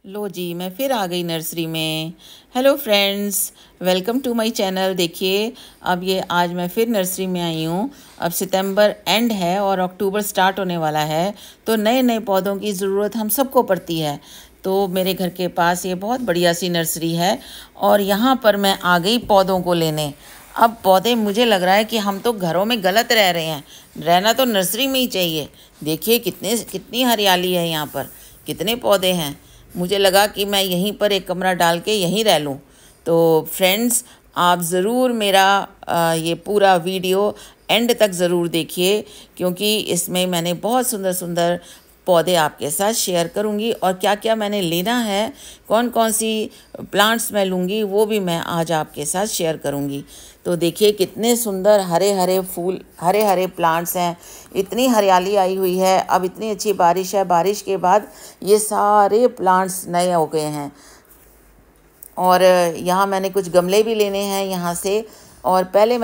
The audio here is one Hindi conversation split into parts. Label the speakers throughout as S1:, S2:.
S1: लो जी, मैं फिर आ गई नर्सरी में। Hello friends, welcome to my channel. देखिए, अब ये आज मैं फिर नर्सरी में आई हूँ। अब सितंबर एंड है और अक्टूबर स्टार्ट होने वाला है, तो नए नए पौधों की ज़रूरत हम सबको पड़ती है। तो मेरे घर के पास ये बहुत बढ़िया सी नर्सरी है और यहाँ पर मैं आ गई पौधों को लेने। अब पौधे, मुझे लग रहा है कि हम तो घरों में गलत रह रहे हैं, रहना तो नर्सरी में ही चाहिए। देखिए कितनी हरियाली है यहाँ पर, कितने पौधे हैं। मुझे लगा कि मैं यहीं पर एक कमरा डाल के यहीं रह लूँ। तो फ्रेंड्स, आप ज़रूर मेरा ये पूरा वीडियो एंड तक ज़रूर देखिए, क्योंकि इसमें मैंने बहुत सुंदर सुंदर पौधे आपके साथ शेयर करूंगी और क्या क्या मैंने लेना है, कौन कौन सी प्लांट्स मैं लूँगी, वो भी मैं आज आपके साथ शेयर करूंगी। तो देखिए कितने सुंदर हरे हरे फूल, हरे हरे प्लांट्स हैं। इतनी हरियाली आई हुई है। अब इतनी अच्छी बारिश है, बारिश के बाद ये सारे प्लांट्स नए हो गए हैं। और यहाँ मैंने कुछ गमले भी लेने हैं यहाँ से। और पहले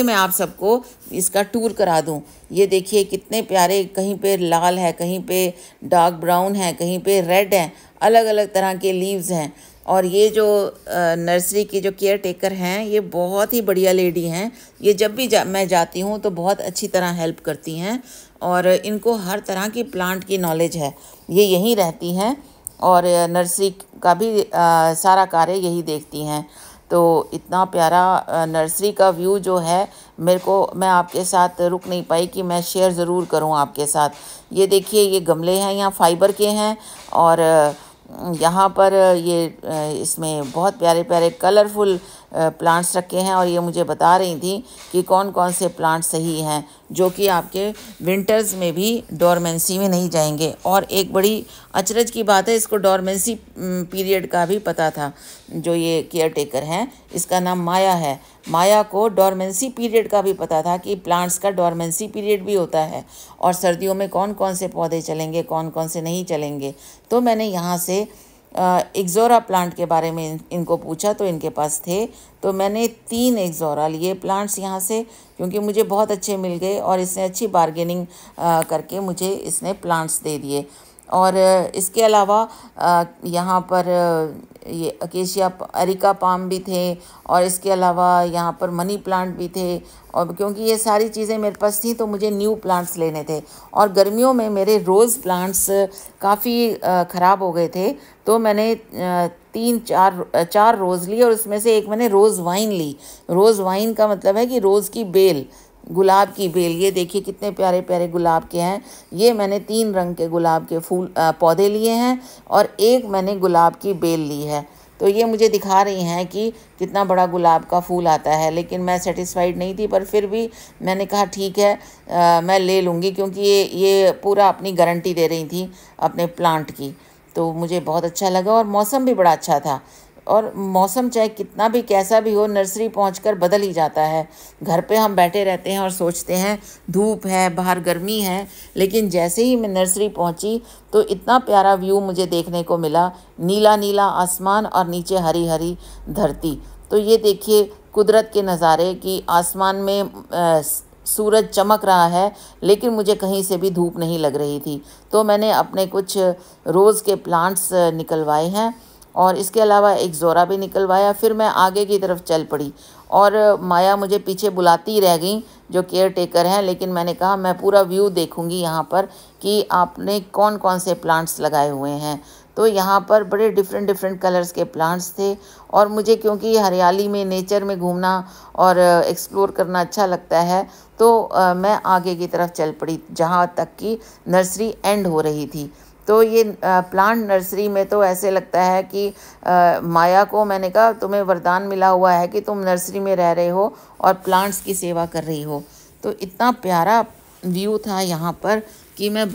S1: मैं आप सबको इसका टूर करा दूँ। ये देखिए कितने प्यारे, कहीं पे लाल है, कहीं पे डार्क ब्राउन है, कहीं पे रेड है, अलग अलग तरह के लीव्स हैं। और ये जो नर्सरी की जो केयर टेकर हैं, ये बहुत ही बढ़िया लेडी हैं। ये जब भी मैं जाती हूँ तो बहुत अच्छी तरह हेल्प करती हैं और इनको हर तरह की प्लांट की नॉलेज है। ये यहीं रहती हैं और नर्सरी का भी सारा कार्य यही देखती हैं। तो इतना प्यारा नर्सरी का व्यू जो है, मैं आपके साथ रुक नहीं पाई कि मैं शेयर ज़रूर करूं आपके साथ। ये देखिए, ये गमले हैं, यहाँ फाइबर के हैं और यहाँ पर इसमें बहुत प्यारे प्यारे कलरफुल प्लांट्स रखे हैं। और ये मुझे बता रही थी कि कौन कौन से प्लांट्स सही हैं जो कि आपके विंटर्स में भी डोरमेंसी में नहीं जाएंगे। और एक बड़ी अचरज की बात है, इसको डोरमेंसी पीरियड का भी पता था। जो ये केयर टेकर हैं, इसका नाम माया है। माया को डोरमेंसी पीरियड का भी पता था कि प्लांट्स का डोरमेंसी पीरियड भी होता है और सर्दियों में कौन कौन से पौधे चलेंगे, कौन कौन से नहीं चलेंगे। तो मैंने यहाँ से एक्ज़ोरा प्लांट के बारे में इनको पूछा तो इनके पास थे। तो मैंने 3 एक्ज़ोरा लिए प्लांट्स यहाँ से, क्योंकि मुझे बहुत अच्छे मिल गए और इसने अच्छी बार्गेनिंग करके मुझे इसने प्लांट्स दे दिए। और इसके अलावा यहाँ पर ये अकेशिया अरिका पाम भी थे और इसके अलावा यहाँ पर मनी प्लांट भी थे। और क्योंकि ये सारी चीज़ें मेरे पास थी तो मुझे न्यू प्लांट्स लेने थे। और गर्मियों में मेरे रोज़ प्लांट्स काफ़ी ख़राब हो गए थे, तो मैंने 4 रोज़ लिए और उसमें से एक मैंने रोज़ वाइन ली। रोज़ वाइन का मतलब है कि रोज़ की बेल, गुलाब की बेल। ये देखिए कितने प्यारे प्यारे गुलाब के हैं। ये मैंने 3 रंग के गुलाब के पौधे लिए हैं और एक मैंने गुलाब की बेल ली है। तो ये मुझे दिखा रही हैं कि कितना बड़ा गुलाब का फूल आता है, लेकिन मैं सेटिस्फाइड नहीं थी। पर फिर भी मैंने कहा ठीक है, मैं ले लूँगी, क्योंकि ये पूरा अपनी गारंटी दे रही थी अपने प्लांट की। तो मुझे बहुत अच्छा लगा और मौसम भी बड़ा अच्छा था। और मौसम चाहे कितना भी कैसा भी हो, नर्सरी पहुंचकर बदल ही जाता है। घर पे हम बैठे रहते हैं और सोचते हैं धूप है, बाहर गर्मी है, लेकिन जैसे ही मैं नर्सरी पहुंची तो इतना प्यारा व्यू मुझे देखने को मिला। नीला नीला आसमान और नीचे हरी हरी धरती। तो ये देखिए कुदरत के नज़ारे कि आसमान में सूरज चमक रहा है, लेकिन मुझे कहीं से भी धूप नहीं लग रही थी। तो मैंने अपने कुछ रोज़ के प्लांट्स निकलवाए हैं और इसके अलावा एक ज़ोरा भी निकलवाया। फिर मैं आगे की तरफ चल पड़ी और माया मुझे पीछे बुलाती रह गई, जो केयर टेकर हैं। लेकिन मैंने कहा मैं पूरा व्यू देखूंगी यहाँ पर कि आपने कौन कौन से प्लांट्स लगाए हुए हैं। तो यहाँ पर बड़े डिफरेंट डिफरेंट कलर्स के प्लांट्स थे और मुझे क्योंकि हरियाली में, नेचर में घूमना और एक्सप्लोर करना अच्छा लगता है, तो मैं आगे की तरफ चल पड़ी जहाँ तक कि नर्सरी एंड हो रही थी। तो ये प्लांट नर्सरी में तो ऐसे लगता है कि माया को मैंने कहा तुम्हें वरदान मिला हुआ है कि तुम नर्सरी में रह रहे हो और प्लांट्स की सेवा कर रही हो। तो इतना प्यारा व्यू था यहाँ पर कि मैं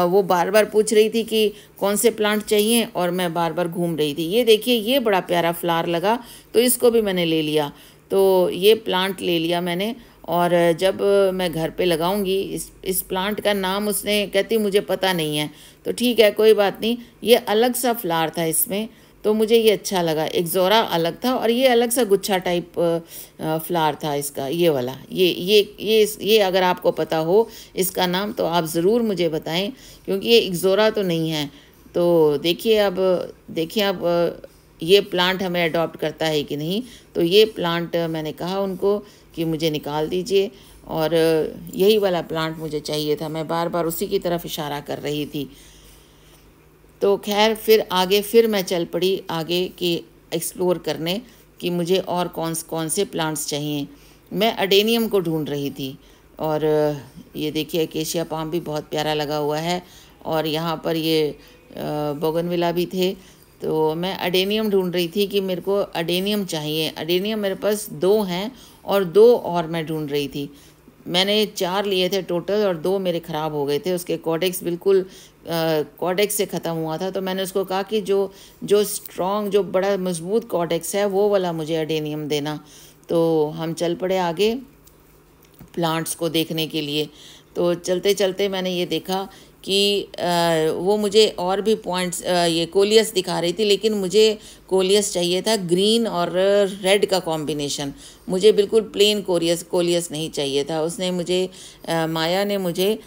S1: वो बार बार पूछ रही थी कि कौन से प्लांट चाहिए और मैं बार बार घूम रही थी। ये देखिए, ये बड़ा प्यारा फ्लावर लगा तो इसको भी मैंने ले लिया। तो ये प्लांट ले लिया मैंने और जब मैं घर पे लगाऊंगी, इस प्लांट का नाम उसने कहती मुझे पता नहीं है। तो ठीक है, कोई बात नहीं। ये अलग सा फ्लावर था इसमें, तो मुझे ये अच्छा लगा। एक ज़ोरा अलग था और ये अलग सा गुच्छा टाइप फ्लावर था इसका, ये वाला। ये अगर आपको पता हो इसका नाम तो आप ज़रूर मुझे बताएं, क्योंकि ये एक ज़ोरा तो नहीं है। तो देखिए अब ये प्लांट हमें अडॉप्ट करता है कि नहीं। तो ये प्लांट मैंने कहा उनको कि मुझे निकाल दीजिए, और यही वाला प्लांट मुझे चाहिए था। मैं बार बार उसी की तरफ इशारा कर रही थी। तो खैर फिर मैं चल पड़ी आगे की एक्सप्लोर करने कि मुझे और कौन से प्लांट्स चाहिए। मैं अडेनियम को ढूंढ रही थी, और ये देखिए एकेशिया पाम भी बहुत प्यारा लगा हुआ है, और यहाँ पर ये बोगनविला भी थे। तो मैं अडेनियम ढूंढ रही थी कि मेरे को अडेनियम चाहिए। अडेनियम मेरे पास 2 हैं, और 2 और मैं ढूंढ रही थी। मैंने 4 लिए थे टोटल, और 2 मेरे ख़राब हो गए थे। उसके कॉडेक्स बिल्कुल कॉडेक्स से ख़त्म हुआ था। तो मैंने उसको कहा कि जो स्ट्रॉन्ग, जो बड़ा मजबूत कॉडेक्स है, वो वाला मुझे अडेनियम देना। तो हम चल पड़े आगे प्लांट्स को देखने के लिए। तो चलते चलते मैंने ये देखा कि वो मुझे और भी पॉइंट्स ये कोलियस दिखा रही थी, लेकिन मुझे कोलियस चाहिए था ग्रीन और रेड का कॉम्बिनेशन। मुझे बिल्कुल प्लेन कोलियस नहीं चाहिए था। माया ने मुझे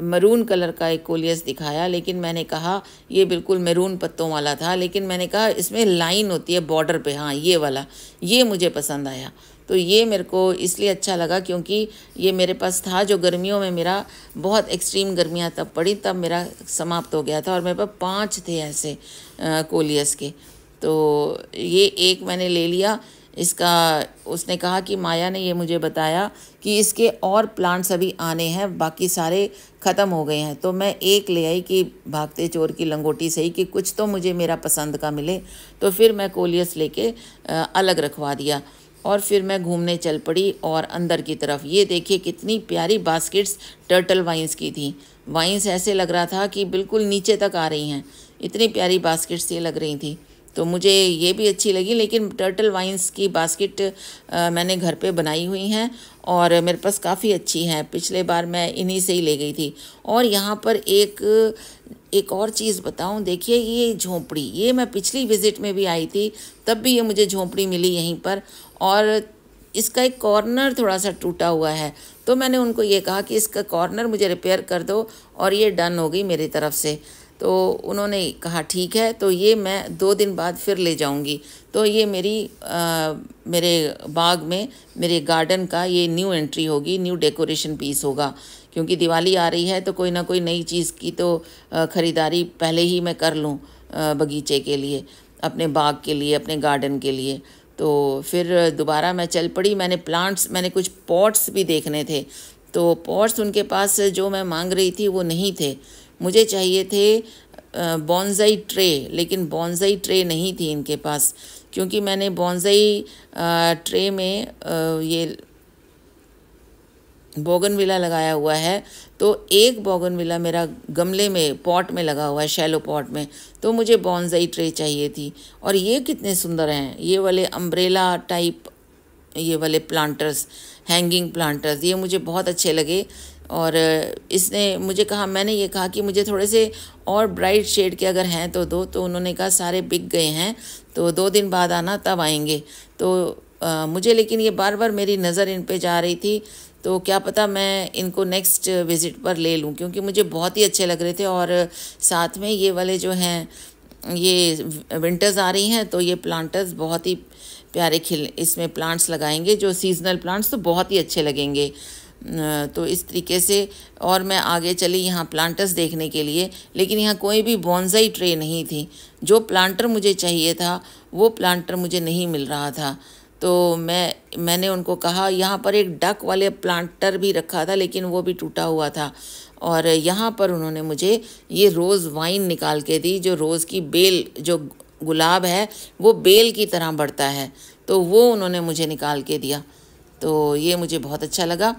S1: मरून कलर का एक कोलियस दिखाया, लेकिन मैंने कहा ये बिल्कुल मैरून पत्तों वाला था। लेकिन मैंने कहा इसमें लाइन होती है बॉर्डर पे, हाँ ये वाला, ये मुझे पसंद आया। तो ये मेरे को इसलिए अच्छा लगा क्योंकि ये मेरे पास था, जो गर्मियों में मेरा बहुत एक्सट्रीम गर्मियाँ तब पड़ी, तब मेरा समाप्त हो गया था, और मेरे पास 5 थे ऐसे कोलियस के। तो ये एक मैंने ले लिया। इसका उसने कहा कि माया ने ये मुझे बताया कि इसके और प्लांट्स अभी आने हैं, बाकी सारे ख़त्म हो गए हैं। तो मैं एक ले आई कि भागते चोर की लंगोटी सही, कि कुछ तो मुझे मेरा पसंद का मिले। तो फिर मैं कोलियस लेके अलग रखवा दिया, और फिर मैं घूमने चल पड़ी और अंदर की तरफ। ये देखिए कितनी प्यारी बास्केट्स टर्टल वाइन्स की थी। वाइन्स ऐसे लग रहा था कि बिल्कुल नीचे तक आ रही हैं, इतनी प्यारी बास्केट्स ये लग रही थी। तो मुझे ये भी अच्छी लगी, लेकिन टर्टल वाइन्स की बास्केट मैंने घर पे बनाई हुई हैं, और मेरे पास काफ़ी अच्छी हैं। पिछले बार मैं इन्हीं से ही ले गई थी। और यहाँ पर एक और चीज़ बताऊं, देखिए ये झोंपड़ी, ये मैं पिछली विज़िट में भी आई थी, तब भी ये मुझे झोंपड़ी मिली यहीं पर, और इसका एक कॉर्नर थोड़ा सा टूटा हुआ है। तो मैंने उनको ये कहा कि इसका कॉर्नर मुझे रिपेयर कर दो, और ये डन हो गई मेरी तरफ से। तो उन्होंने कहा ठीक है। तो ये मैं 2 दिन बाद फिर ले जाऊंगी। तो ये मेरे बाग में, मेरे गार्डन का ये न्यू एंट्री होगी, न्यू डेकोरेशन पीस होगा। क्योंकि दिवाली आ रही है, तो कोई ना कोई नई चीज़ की तो ख़रीदारी पहले ही मैं कर लूँ बगीचे के लिए, अपने बाग के लिए, अपने गार्डन के लिए। तो फिर दोबारा मैं चल पड़ी। मैंने कुछ पॉट्स भी देखने थे। तो पॉट्स उनके पास जो मैं मांग रही थी वो नहीं थे। मुझे चाहिए थे बॉन्साई ट्रे, लेकिन बॉन्साई ट्रे नहीं थी इनके पास। क्योंकि मैंने बॉन्साई ट्रे में ये बोगनविला लगाया हुआ है। तो एक बोगनविला मेरा गमले में, पॉट में लगा हुआ है, शैलो पॉट में। तो मुझे बॉन्साई ट्रे चाहिए थी। और ये कितने सुंदर हैं, ये वाले अम्ब्रेला टाइप, ये वाले प्लांटर्स, हैंगिंग प्लांटर्स, ये मुझे बहुत अच्छे लगे। और मैंने ये कहा कि मुझे थोड़े से और ब्राइट शेड के अगर हैं तो दो। तो उन्होंने कहा सारे बिक गए हैं, तो 2 दिन बाद आना, तब आएंगे। तो मुझे, लेकिन ये बार बार मेरी नज़र इन पे जा रही थी, तो क्या पता मैं इनको नेक्स्ट विज़िट पर ले लूँ, क्योंकि मुझे बहुत ही अच्छे लग रहे थे। और साथ में ये वाले जो हैं, ये विंटर्स आ रही हैं, तो ये प्लांटर्स बहुत ही प्यारे इसमें प्लांट्स लगाएंगे, जो सीजनल प्लांट्स, तो बहुत ही अच्छे लगेंगे। तो इस तरीके से और मैं आगे चली यहाँ प्लांटर्स देखने के लिए, लेकिन यहाँ कोई भी बॉन्साई ट्रे नहीं थी। जो प्लांटर मुझे चाहिए था वो प्लांटर मुझे नहीं मिल रहा था। तो मैंने उनको कहा, यहाँ पर एक डक वाले प्लांटर भी रखा था, लेकिन वो भी टूटा हुआ था। और यहाँ पर उन्होंने मुझे ये रोज़ वाइन निकाल के दी, जो रोज़ की बेल, जो गुलाब है वो बेल की तरह बढ़ता है, तो वो उन्होंने मुझे निकाल के दिया। तो ये मुझे बहुत अच्छा लगा,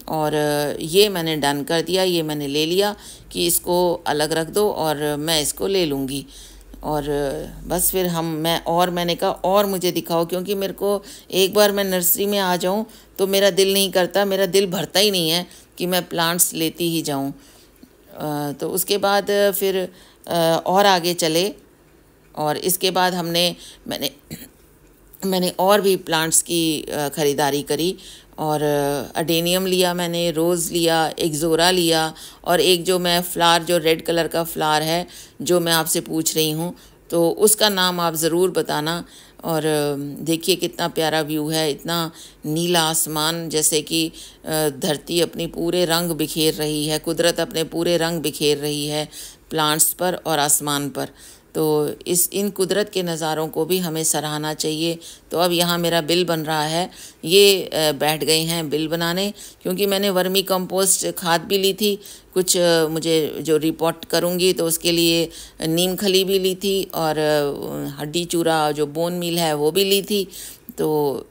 S1: और ये मैंने डन कर दिया, ये मैंने ले लिया कि इसको अलग रख दो और मैं इसको ले लूँगी। और बस फिर मैंने कहा और मुझे दिखाओ, क्योंकि मेरे को एक बार मैं नर्सरी में आ जाऊं तो मेरा दिल नहीं करता, मेरा दिल भरता ही नहीं है कि मैं प्लांट्स लेती ही जाऊं। तो उसके बाद फिर और आगे चले, और इसके बाद मैंने मैंने और भी प्लांट्स की ख़रीदारी करी और अडेनियम लिया मैंने, रोज़ लिया, एक्ज़ोरा लिया और एक जो मैं फ्लावर जो रेड कलर का फ्लावर है जो मैं आपसे पूछ रही हूँ, तो उसका नाम आप ज़रूर बताना। और देखिए कितना प्यारा व्यू है, इतना नीला आसमान, जैसे कि धरती अपनी पूरे रंग बिखेर रही है, कुदरत अपने पूरे रंग बिखेर रही है प्लांट्स पर और आसमान पर। तो इन कुदरत के नज़ारों को भी हमें सराहना चाहिए। तो अब यहाँ मेरा बिल बन रहा है, ये बैठ गए हैं बिल बनाने, क्योंकि मैंने वर्मी कंपोस्ट खाद भी ली थी, कुछ मुझे जो रिपोर्ट करूँगी तो उसके लिए नीम खली भी ली थी और हड्डी चूरा जो बोन मील है वो भी ली थी। तो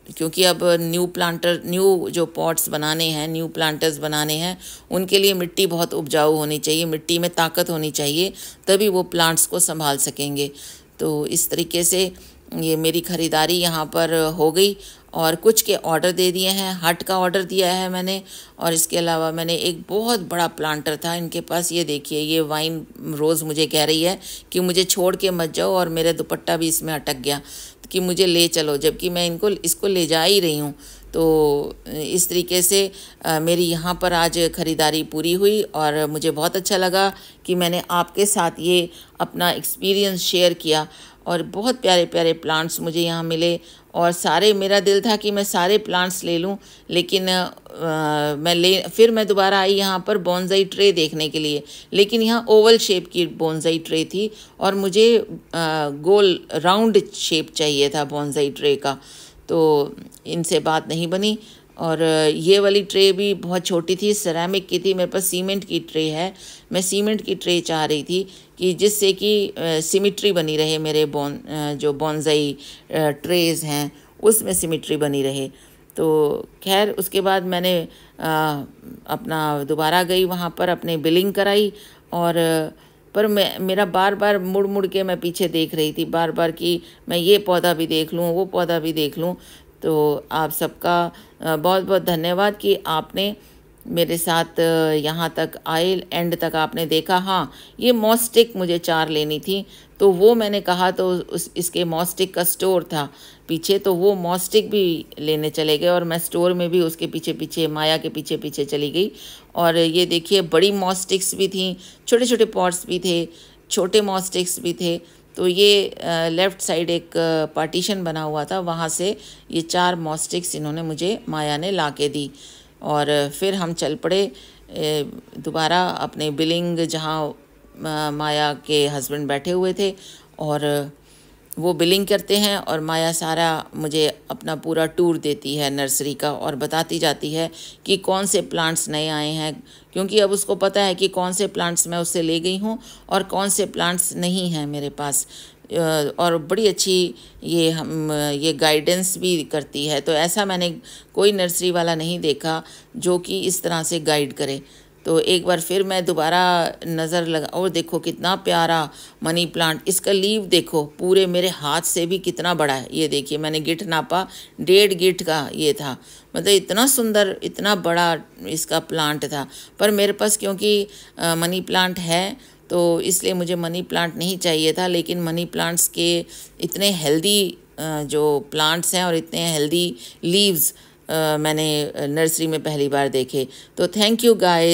S1: क्योंकि अब न्यू जो पॉट्स बनाने हैं, न्यू प्लांटर्स बनाने हैं, उनके लिए मिट्टी बहुत उपजाऊ होनी चाहिए, मिट्टी में ताकत होनी चाहिए, तभी वो प्लांट्स को संभाल सकेंगे। तो इस तरीके से ये मेरी ख़रीदारी यहाँ पर हो गई और कुछ के ऑर्डर दे दिए हैं, हट का ऑर्डर दिया है मैंने। और इसके अलावा मैंने एक बहुत बड़ा प्लांटर था इनके पास, ये देखिए, ये वाइन रोज़ मुझे कह रही है कि मुझे छोड़ के मत जाओ, और मेरा दुपट्टा भी इसमें अटक गया कि मुझे ले चलो, जबकि मैं इसको ले जा ही रही हूँ। तो इस तरीके से मेरी यहाँ पर आज ख़रीदारी पूरी हुई और मुझे बहुत अच्छा लगा कि मैंने आपके साथ ये अपना एक्सपीरियंस शेयर किया। और बहुत प्यारे प्यारे प्लांट्स मुझे यहाँ मिले और सारे, मेरा दिल था कि मैं सारे प्लांट्स ले लूँ, लेकिन फिर मैं दोबारा आई यहाँ पर बोनसाई ट्रे देखने के लिए, लेकिन यहाँ ओवल शेप की बोनसाई ट्रे थी और मुझे गोल राउंड शेप चाहिए था बोनसाई ट्रे का, तो इनसे बात नहीं बनी। और ये वाली ट्रे भी बहुत छोटी थी, सेरामिक की थी, मेरे पास सीमेंट की ट्रे है, मैं सीमेंट की ट्रे चाह रही थी कि जिससे कि सिमिट्री बनी रहे, मेरे जो बोनसाई ट्रेज़ हैं उसमें सिमिट्री बनी रहे। तो खैर उसके बाद मैंने अपना दोबारा गई वहाँ पर, अपने बिलिंग कराई और पर मेरा बार बार मुड़ मुड़ के मैं पीछे देख रही थी, बार बार कि मैं ये पौधा भी देख लूँ, वो पौधा भी देख लूँ। तो आप सबका बहुत बहुत धन्यवाद कि आपने मेरे साथ यहाँ तक आए, एंड तक आपने देखा। हाँ, ये मॉस्टिक मुझे 4 लेनी थी, तो वो मैंने कहा, तो इसके मॉस्टिक का स्टोर था पीछे, तो वो मॉस्टिक भी लेने चले गए और मैं स्टोर में भी उसके पीछे पीछे, माया के पीछे पीछे चली गई। और ये देखिए बड़ी मॉस्टिक्स भी थी, छोटे छोटे पॉट्स भी थे, छोटे मॉस्टिक्स भी थे। तो ये लेफ़्ट साइड एक पार्टीशन बना हुआ था, वहाँ से ये 4 मॉस्टिक्स इन्होंने मुझे, माया ने ला के दी। और फिर हम चल पड़े दोबारा अपने बिलिंग, जहाँ माया के हस्बैंड बैठे हुए थे और वो बिलिंग करते हैं और माया सारा मुझे अपना पूरा टूर देती है नर्सरी का और बताती जाती है कि कौन से प्लांट्स नए आए हैं, क्योंकि अब उसको पता है कि कौन से प्लांट्स मैं उससे ले गई हूँ और कौन से प्लांट्स नहीं हैं मेरे पास। और बड़ी अच्छी ये गाइडेंस भी करती है। तो ऐसा मैंने कोई नर्सरी वाला नहीं देखा जो कि इस तरह से गाइड करे। तो एक बार फिर मैं दोबारा नज़र लगा, और देखो कितना प्यारा मनी प्लांट, इसका लीव देखो पूरे मेरे हाथ से भी कितना बड़ा है। ये देखिए मैंने गिट नापा, 1.5 गिट का ये था, मतलब इतना सुंदर, इतना बड़ा इसका प्लांट था। पर मेरे पास क्योंकि मनी प्लांट है तो इसलिए मुझे मनी प्लांट नहीं चाहिए था, लेकिन मनी प्लांट्स के इतने हेल्दी जो प्लांट्स हैं और इतने हेल्दी लीव्स मैंने नर्सरी में पहली बार देखे। तो थैंक यू गाइस।